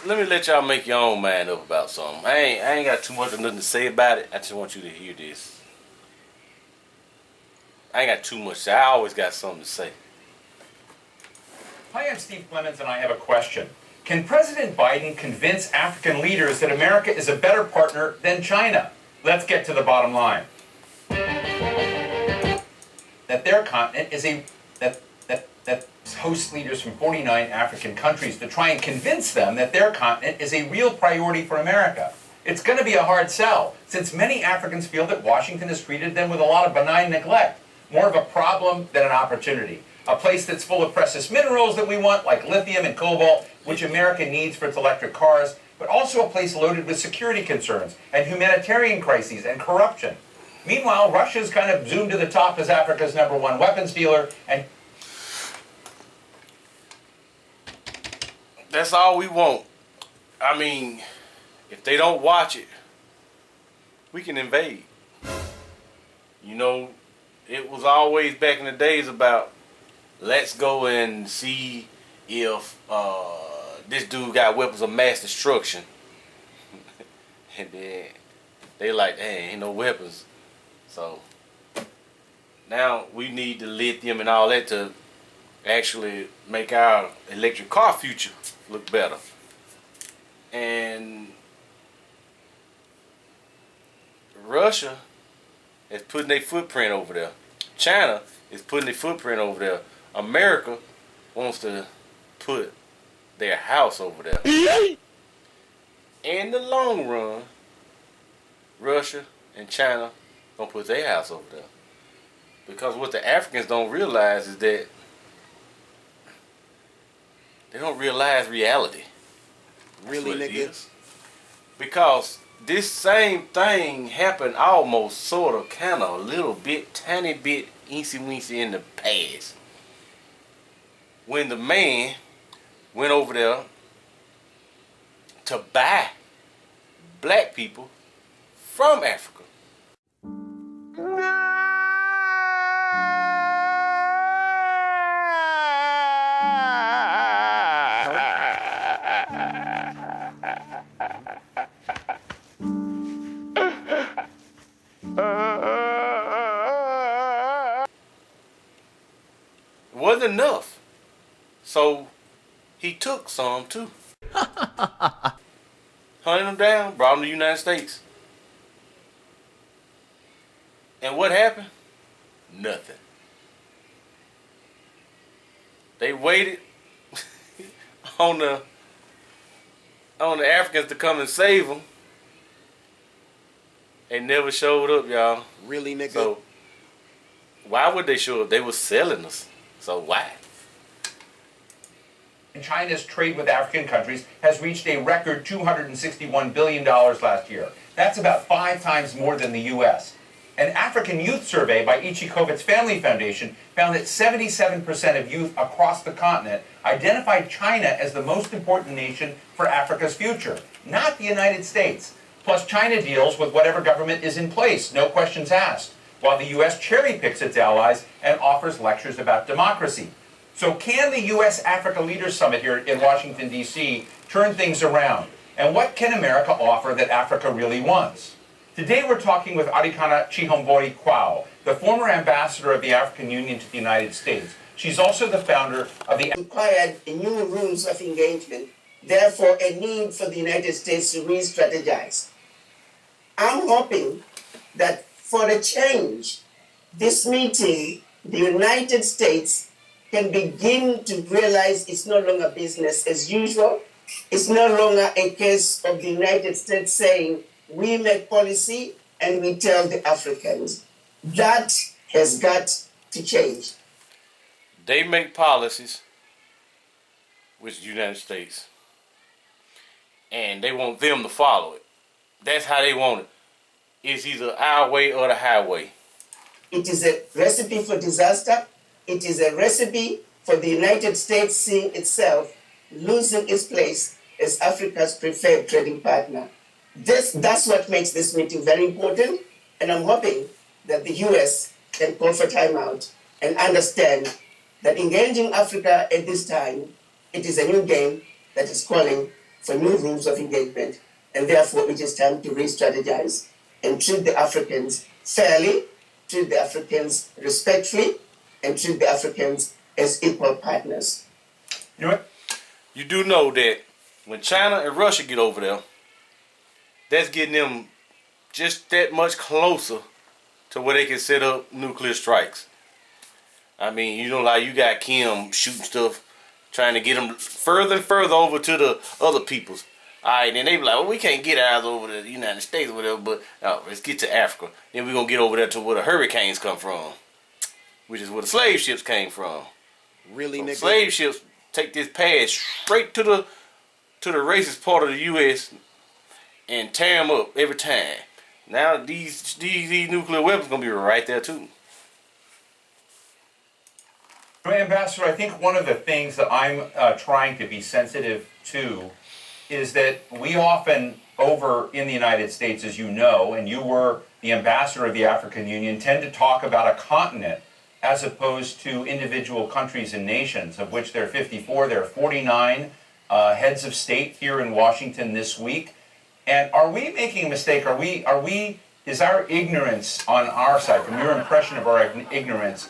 let me let y'all make your own mind up about something. I ain't got too much of nothing to say about it. I just want you to hear this. I ain't got too much to say. I always got something to say. Hi, I'm Steve Clemens, and I have a question. Can President Biden convince African leaders that America is a better partner than China? Let's get to the bottom line. That their continent is that hosts leaders from 49 African countries to try and convince them that their continent is a real priority for America. It's going to be a hard sell, since many Africans feel that Washington has treated them with a lot of benign neglect, more of a problem than an opportunity. A place that's full of precious minerals that we want, like lithium and cobalt, which America needs for its electric cars, but also a place loaded with security concerns and humanitarian crises and corruption. Meanwhile, Russia's kind of zoomed to the top as Africa's #1 weapons dealer, and that's all we want. I mean, if they don't watch it, we can invade. You know, it was always back in the days about, let's go and see if this dude got weapons of mass destruction. And then they like, hey, ain't no weapons. So now we need the lithium and all that to actually make our electric car future look better. And Russia is putting their footprint over there. China is putting their footprint over there. America wants to put their house over there. In the long run, Russia and China gonna put their house over there. Because what the Africans don't realize is that they don't realize reality. Really, nigga? Because this same thing happened almost, sort of, kind of, a little bit, tiny bit, eensy-weensy in the past. When the man went over there to buy black people from Africa. It wasn't enough. So he took some too. Hunted them down, brought them to the United States. And what happened? Nothing. They waited on the Africans to come and save them. They never showed up, y'all. Really, nigga? So why would they show up? They were selling us. So why? China's trade with African countries has reached a record $261 billion last year. That's about 5 times more than the U.S. An African youth survey by Ichikovitz Family Foundation found that 77% of youth across the continent identified China as the most important nation for Africa's future, not the United States. Plus, China deals with whatever government is in place, no questions asked, while the U.S. cherry-picks its allies and offers lectures about democracy. So can the U.S.-Africa Leaders Summit here in Washington, D.C. turn things around? And what can America offer that Africa really wants? Today we're talking with Arikana Chihombori Kwao, the former ambassador of the African Union to the United States. She's also the founder of the... Required new rules of engagement, therefore a need for the United States to re-strategize. I'm hoping that for a change, this meeting, the United States can begin to realize it's no longer business as usual. It's no longer a case of the United States saying, we make policy and we tell the Africans. That has got to change. They make policies with the United States, and they want them to follow it. That's how they want it. It's either our way or the highway. It is a recipe for disaster. It is a recipe for the United States seeing itself losing its place as Africa's preferred trading partner. That's what makes this meeting very important, and I'm hoping that the U.S. can call for timeout and understand that engaging Africa at this time, it is a new game that is calling for new rules of engagement, and therefore it is time to re-strategize and treat the Africans fairly, treat the Africans respectfully, and treat the Africans as equal partners. You know what? You do know that when China and Russia get over there, that's getting them just that much closer to where they can set up nuclear strikes. I mean, you know, like you got Kim shooting stuff, trying to get them further and further over to the other peoples. All right, then they be like, well, we can't get ours over to the United States or whatever, but let's get to Africa. Then we're going to get over there to where the hurricanes come from, which is where the slave ships came from. Really, So nigga? slave ships take this path straight to the racist part of the U.S. and tear them up every time. Now these nuclear weapons gonna be right there too. Ambassador, I think one of the things that I'm trying to be sensitive to is that we often, over in the United States, as you know, and you were the ambassador of the African Union, tend to talk about a continent as opposed to individual countries and nations, of which there are 54. There are 49 heads of state here in Washington this week. And are we making a mistake? Is our ignorance on our side, from your impression of our ignorance,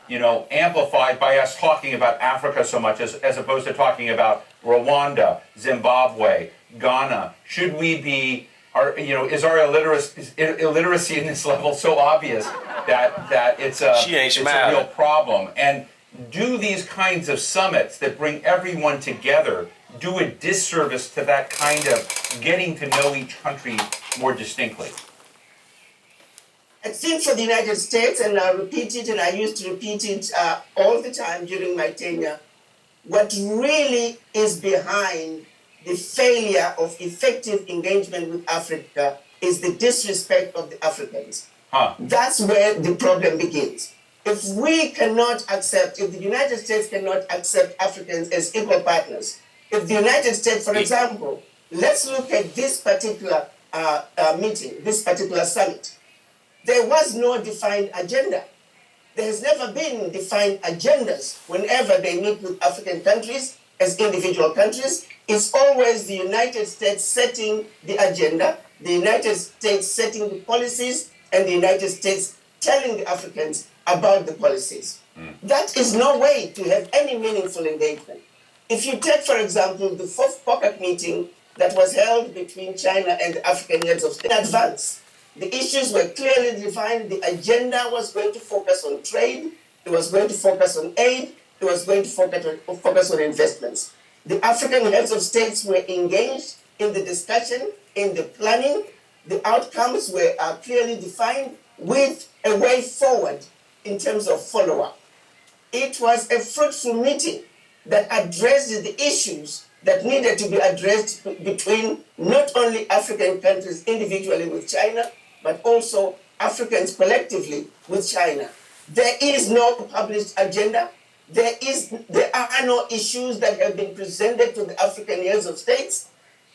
you know, amplified by us talking about Africa so much as opposed to talking about Rwanda, Zimbabwe, Ghana? Should we be, is our illiteracy in this level so obvious that it's a real problem? And do these kinds of summits that bring everyone together do a disservice to that kind of getting to know each country more distinctly? I think for the United States, and I repeat it, and I used to repeat it all the time during my tenure, what really is behind the failure of effective engagement with Africa is the disrespect of the Africans. That's where the problem begins. If we cannot accept, if the United States cannot accept Africans as equal partners, if the United States, for example, let's look at this particular meeting, this particular summit. There was no defined agenda. There has never been defined agendas whenever they meet with African countries as individual countries. It's always the United States setting the agenda, the United States setting the policies, and the United States telling the Africans about the policies. That is no way to have any meaningful engagement. If you take, for example, the fourth pocket meeting that was held between China and the African heads of state in advance, the issues were clearly defined. The agenda was going to focus on trade, it was going to focus on aid, it was going to focus on investments. The African heads of states were engaged in the discussion, in the planning. The outcomes were clearly defined with a way forward in terms of follow-up. It was a fruitful meeting that addressed the issues that needed to be addressed between not only African countries individually with China, but also Africans collectively with China. There is no published agenda. There are no issues that have been presented to the African heads of states.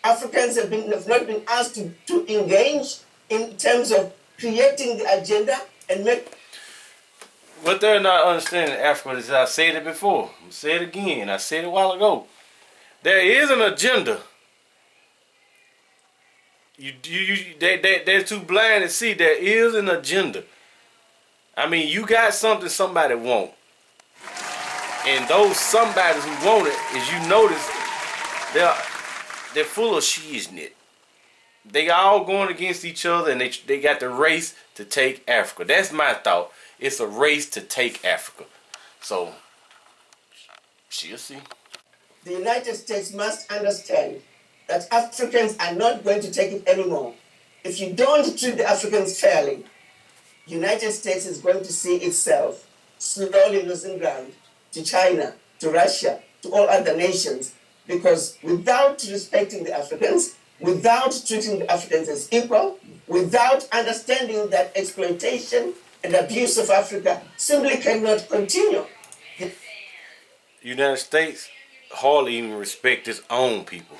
Africans have not been asked to engage in terms of creating the agenda and make. What they're not understanding in Africa is, I said it before, I'll say it again, I said it a while ago. There is an agenda. They're too blind to see there is an agenda. I mean, you got something somebody want. And those somebodies who want it, as you notice, they're full of shiznit. They all going against each other, and they got the race to take Africa. That's my thought. It's a race to take Africa. So, she'll see. The United States must understand that Africans are not going to take it anymore. If you don't treat the Africans fairly, the United States is going to see itself slowly losing ground to China, to Russia, to all other nations, because without respecting the Africans, without treating the Africans as equal, without understanding that exploitation and abuse of Africa simply cannot continue. The United States hardly even respect its own people.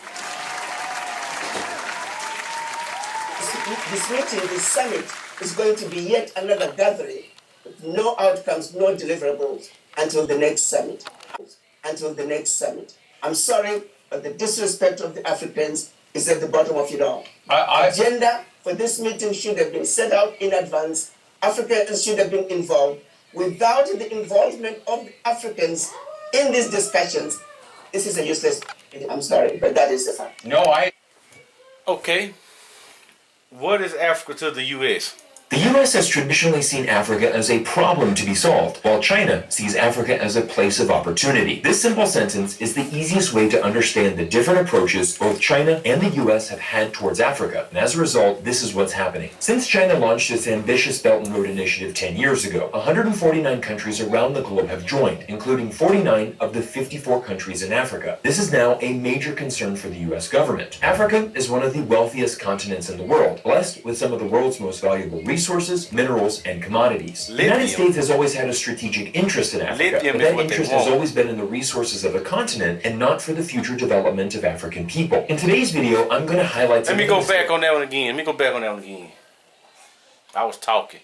This meeting, this summit, is going to be yet another gathering with no outcomes, no deliverables until the next summit. I'm sorry, but the disrespect of the Africans is at the bottom of it all. I- Agenda for this meeting should have been set out in advance. Africans should have been involved. Without the involvement of the Africans in these discussions, this is a useless meeting. I'm sorry, but that is the fact. No, Okay. What is Africa to the U.S.? The U.S. has traditionally seen Africa as a problem to be solved, while China sees Africa as a place of opportunity. This simple sentence is the easiest way to understand the different approaches both China and the U.S. have had towards Africa, and as a result, this is what's happening. Since China launched its ambitious Belt and Road Initiative 10 years ago, 149 countries around the globe have joined, including 49 of the 54 countries in Africa. This is now a major concern for the U.S. government. Africa is one of the wealthiest continents in the world, blessed with some of the world's most valuable resources, minerals, and commodities. The United States has always had a strategic interest in Africa, but that interest has always been in the resources of the continent and not for the future development of African people. In today's video, I'm going to highlight some Let me go back on that one again. I was talking.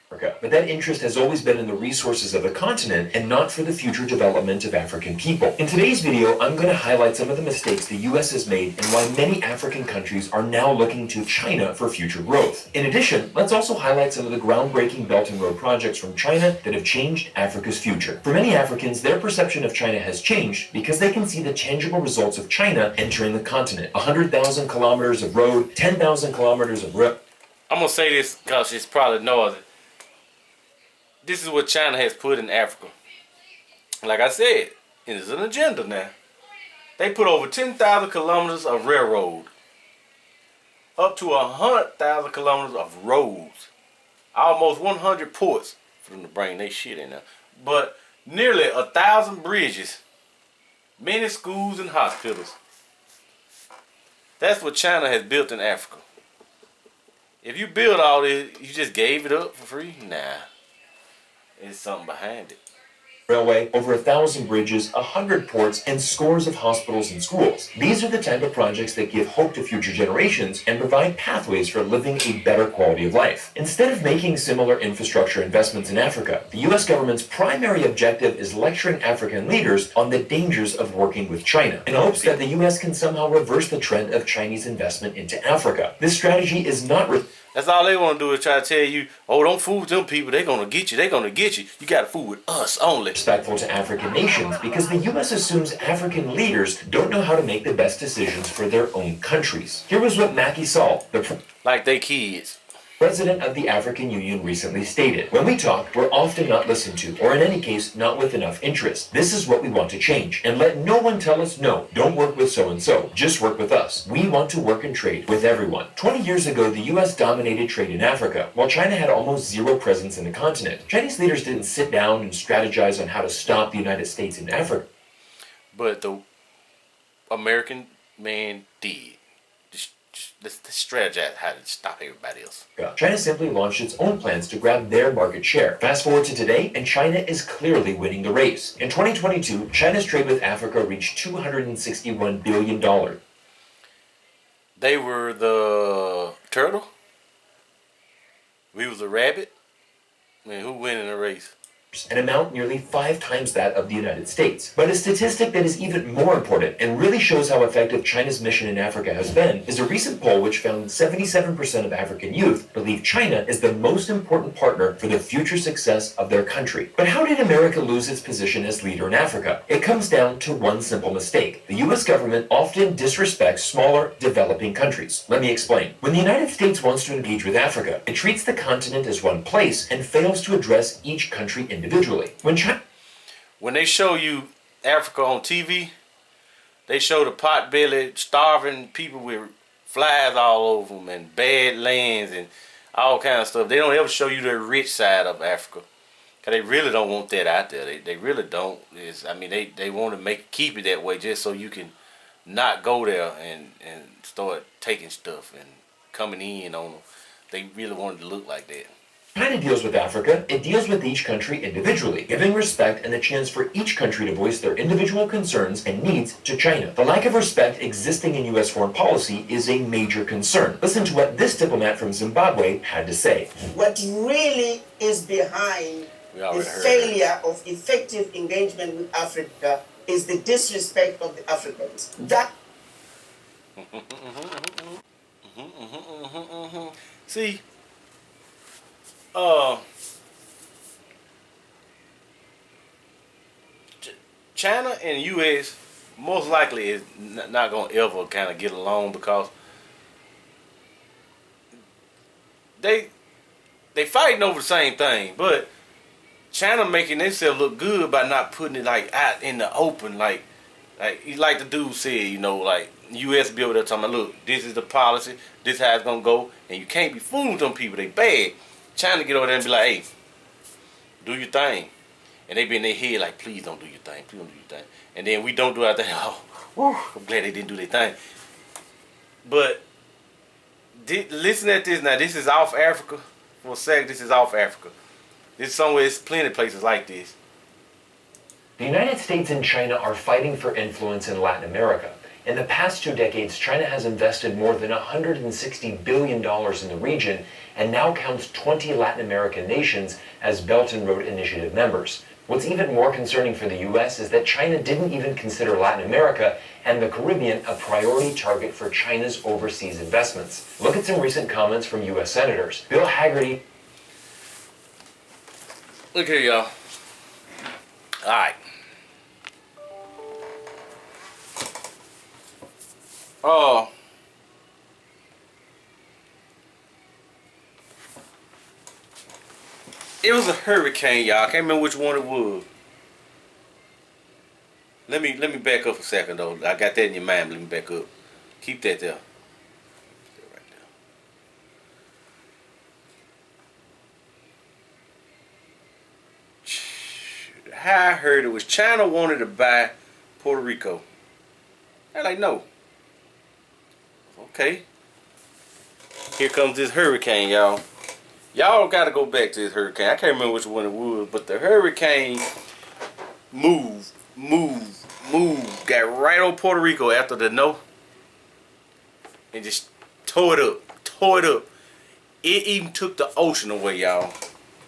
But that interest has always been in the resources of the continent and not for the future development of African people. In today's video, I'm going to highlight some of the mistakes the U.S. has made and why many African countries are now looking to China for future growth. In addition, let's also highlight some of the groundbreaking Belt and Road projects from China that have changed Africa's future. For many Africans, their perception of China has changed because they can see the tangible results of China entering the continent. 100,000 kilometers of road, 10,000 kilometers of road. I'm going to say this because it's probably northern. This is what China has put in Africa. Like I said, it is an agenda now. They put over 10,000 kilometers of railroad. Up to 100,000 kilometers of roads. Almost 100 ports for them to bring their shit in there. But nearly 1,000 bridges. Many schools and hospitals. That's what China has built in Africa. If you build all this, you just gave it up for free? Nah. There's something behind it. Railway, over 1,000 bridges, 100 ports, and scores of hospitals and schools. These are the type of projects that give hope to future generations and provide pathways for living a better quality of life. Instead of making similar infrastructure investments in Africa, the U.S. government's primary objective is lecturing African leaders on the dangers of working with China, in hopes that the U.S. can somehow reverse the trend of Chinese investment into Africa. This strategy is not That's all they want to do is try to tell you, oh, don't fool with them people. They're going to get you. They're going to get you. You got to fool with us only. respectful to African nations because the U.S. assumes African leaders don't know how to make the best decisions for their own countries. Here was what Macky Sall, the Like they kids. president of the African Union, recently stated. When we talk, we're often not listened to, or in any case, not with enough interest. This is what we want to change. And let no one tell us, no, don't work with so-and-so. Just work with us. We want to work and trade with everyone. 20 years ago, the U.S. dominated trade in Africa, while China had almost zero presence in the continent. Chinese leaders didn't sit down and strategize on how to stop the United States in Africa. But the American man did. Let's strategize how to stop everybody else. China simply launched its own plans to grab their market share. Fast forward to today, and China is clearly winning the race. In 2022, China's trade with Africa reached $261 billion. They were the turtle. We was the rabbit. Man, who win in the race? An amount nearly 5 times that of the United States. But a statistic that is even more important and really shows how effective China's mission in Africa has been is a recent poll which found 77% of African youth believe China is the most important partner for the future success of their country. But how did America lose its position as leader in Africa? It comes down to one simple mistake. The U.S. government often disrespects smaller, developing countries. Let me explain. When the United States wants to engage with Africa, it treats the continent as one place and fails to address each country individually. When they show you Africa on TV, they show the pot-bellied, starving people with flies all over them and bad lands and all kind of stuff. They don't ever show you the rich side of Africa. Because they really don't want that out there. They really don't. They want to keep it that way just so you can not go there and start taking stuff and coming in on them. They really want it to look like that. China deals with Africa, it deals with each country individually, giving respect and the chance for each country to voice their individual concerns and needs to China. The lack of respect existing in U.S. foreign policy is a major concern. Listen to what this diplomat from Zimbabwe had to say. What really is behind the failure of effective engagement with Africa is the disrespect of the Africans. That See, China and U.S. most likely is not gonna ever kind of get along because they fighting over the same thing, but China making themselves look good by not putting it like out in the open, like the dude said, you know, like U.S. be over there talking about, look, this is the policy, this how it's gonna go, and you can't be fooling with them people. They bad. China get over there and be like, hey, do your thing, and they be in their head like, please don't do your thing, please don't do your thing, and then we don't do our thing. Oh, whew, I'm glad they didn't do their thing. But listen at this now. This is off Africa for a sec. This is off Africa. This somewhere, it's plenty of places like this. The United States and China are fighting for influence in Latin America. In the past 2 decades, China has invested more than $160 billion in the region and now counts 20 Latin American nations as Belt and Road Initiative members. What's even more concerning for the U.S. is that China didn't even consider Latin America and the Caribbean a priority target for China's overseas investments. Look at some recent comments from U.S. senators. Bill Hagerty. Look here, y'all. Alright. It was a hurricane, y'all. I can't remember which one it was. Let me back up a second though. I got that in your mind. Let me back up. Keep that there. Right there. How I heard it was China wanted to buy Puerto Rico. They're like, no. Okay. Here comes this hurricane, y'all. Y'all gotta go back to this hurricane. I can't remember which one it was, but the hurricane moved, got right on Puerto Rico after the no, and just tore it up. It even took the ocean away, y'all.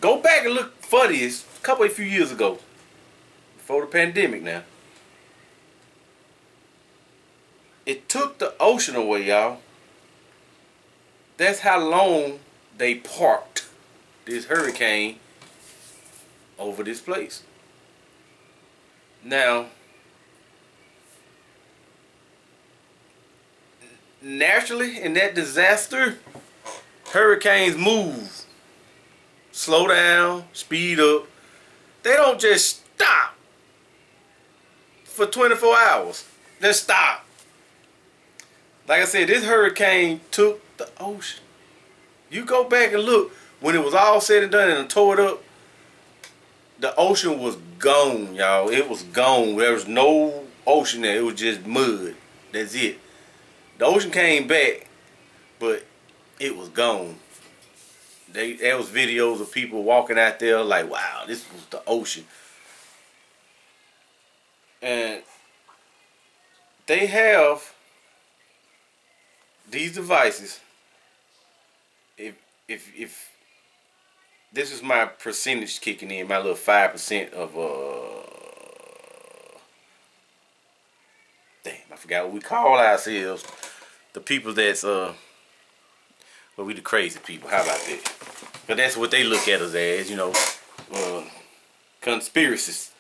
Go back and look for this a few years ago, before the pandemic now. It took the ocean away, y'all. That's how long they parked this hurricane over this place. Now, naturally in that disaster, hurricanes move, slow down, speed up. They don't just stop for 24 hours. Just stop. Like I said, this hurricane took the ocean. You go back and look, when it was all said and done and tore it up, the ocean was gone, y'all. It was gone. There was no ocean there. It was just mud. That's it. The ocean came back, but it was gone. There was videos of people walking out there like, wow, this was the ocean. And they have these devices. If this is my percentage kicking in, my little 5% of damn, I forgot what we call ourselves. The people that's well, we the crazy people. How about that? But that's what they look at us as, you know, conspiracists.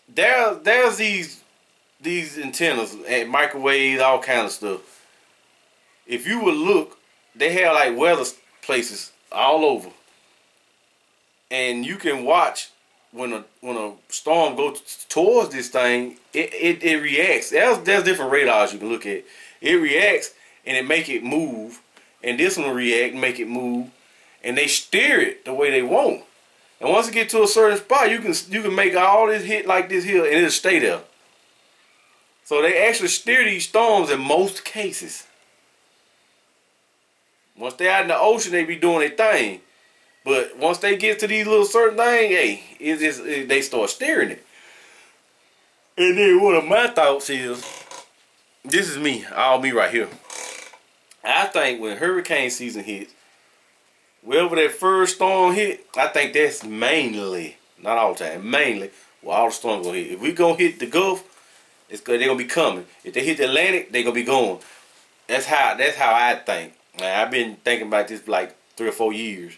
There's these antennas and microwaves, all kind of stuff. If you would look, they have like weather places all over, and you can watch when a storm goes towards this thing. It reacts. There's different radars you can look at. It reacts and it make it move, and this one will react and make it move, and they steer it the way they want. And once it get to a certain spot, you can make all this hit like this here, and it'll stay there. So they actually steer these storms in most cases. Once they're out in the ocean, they be doing their thing. But once they get to these little certain things, hey, they start steering it. And then one of my thoughts is, this is me, all me right here. I think when hurricane season hits, wherever that first storm hit, I think that's mainly, not all the time, mainly Well, all the storms gonna hit. If we gonna hit the Gulf, they're gonna be coming. If they hit the Atlantic, they're gonna be going. That's how I think. Now, I've been thinking about this for like 3 or 4 years,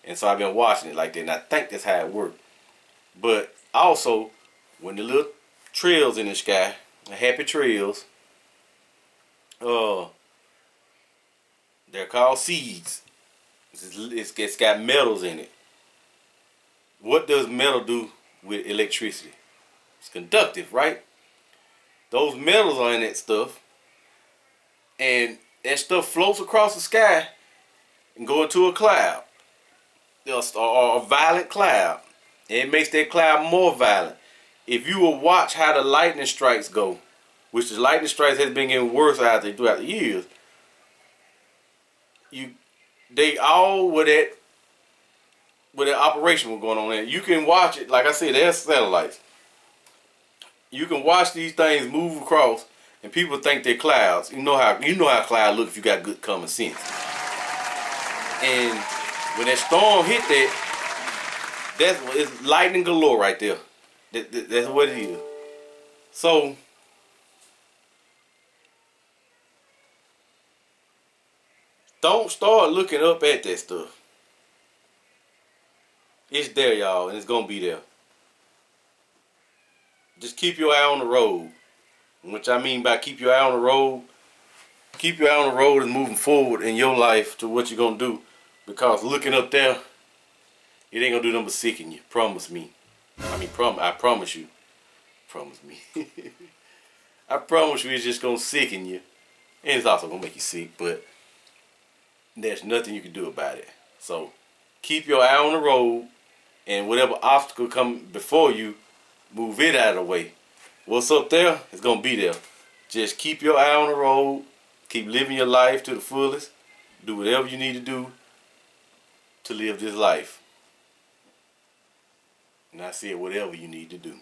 and so I've been watching it like that, and I think that's how it works. But also, when the little trails in the sky, the happy trails, they're called seeds. It's got metals in it. What does metal do with electricity? It's conductive, right? Those metals are in that stuff, and that stuff floats across the sky and go into a cloud, or a violent cloud. And it makes that cloud more violent. If you will watch how the lightning strikes go, which the lightning strikes has been getting worse throughout the years, they all with that operation was going on there. You can watch it, like I said, there's satellites. You can watch these things move across, and people think they're clouds. You know how clouds look if you got good common sense. And when that storm hit it's lightning galore right there. That's what it is. So don't start looking up at that stuff. It's there, y'all, and it's gonna be there. Just keep your eye on the road. Which I mean by keep your eye on the road. Keep your eye on the road and moving forward in your life to what you're gonna do. Because looking up there, it ain't gonna do nothing but sicken you. Promise me. I promise you. Promise me. I promise you it's just gonna sicken you. And it's also gonna make you sick, but there's nothing you can do about it. So keep your eye on the road, and whatever obstacle come before you, move it out of the way. What's up there is gonna be there. Just keep your eye on the road. Keep living your life to the fullest. Do whatever you need to do to live this life. And I said whatever you need to do.